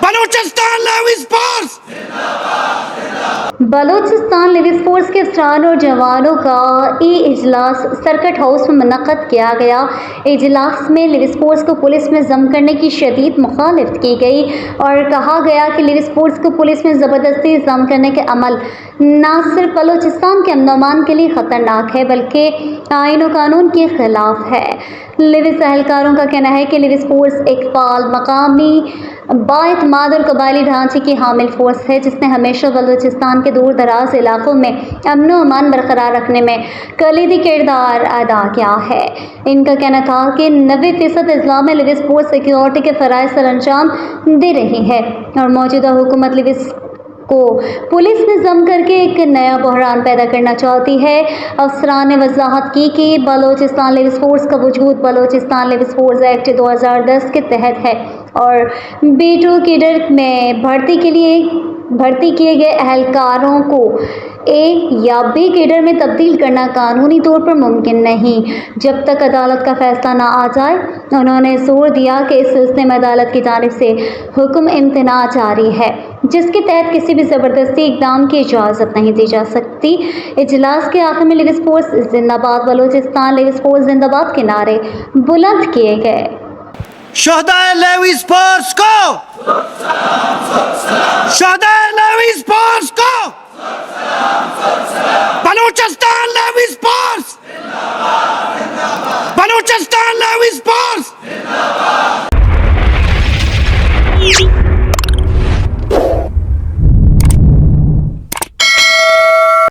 Balochistan levies force! Balochistan levies force کے افسران اور جوانوں کا اجلاس سرکٹ ہاؤس میں منعقد کیا گیا۔ اجلاس میں لیویز فورس کو پولیس میں ضم کرنے کی شدید مخالفت کی گئی اور کہا گیا کہ لیویز فورس کو پولیس میں زبردستی ضم کرنے کے عمل نہ صرف بلوچستان کے امن و امان کے لیے خطرناک ہے بلکہ آئین و قانون کے خلاف ہے۔ لیویز اہلکاروں کا کہنا ہے کہ لیویز فورس ایک فعال، مقامی، بااعتماد اور قبائلی ڈھانچے کی حامل فورس ہے جس نے ہمیشہ بلوچستان کے دور دراز علاقوں میں امن و امان برقرار رکھنے میں کلیدی کردار ادا کیا ہے۔ ان کا کہنا تھا کہ 90% اضلاع میں لیویز فورس سیکیورٹی کے فرائض سر انجام دے رہی ہے اور موجودہ حکومت لیویز کو پولیس میں ضم کر کے ایک نیا بحران پیدا کرنا چاہتی ہے۔ افسران نے وضاحت کی کہ بلوچستان لیویز فورس کا وجود بلوچستان لیویز فورس ایکٹ 2010 کے تحت ہے اور بیٹو کیڈر میں بھرتی کیے گئے اہلکاروں کو اے یا بی کیڈر میں تبدیل کرنا قانونی طور پر ممکن نہیں جب تک عدالت کا فیصلہ نہ آ جائے۔ انہوں نے زور دیا کہ اس سلسلے میں عدالت کی جانب سے حکم امتناع جاری ہے جس کے تحت کسی بھی زبردستی اقدام کی اجازت نہیں دی جا سکتی۔ اجلاس کے آخر میں لیویز فورس زندہ باد، بلوچستان لیویز فورس زندہ باد کے نعرے بلند کیے گئے۔ شہدائے لیویز فورس کو! شہدائے لیویز فورس کو! Balochistan levies force! Balochistan levies force!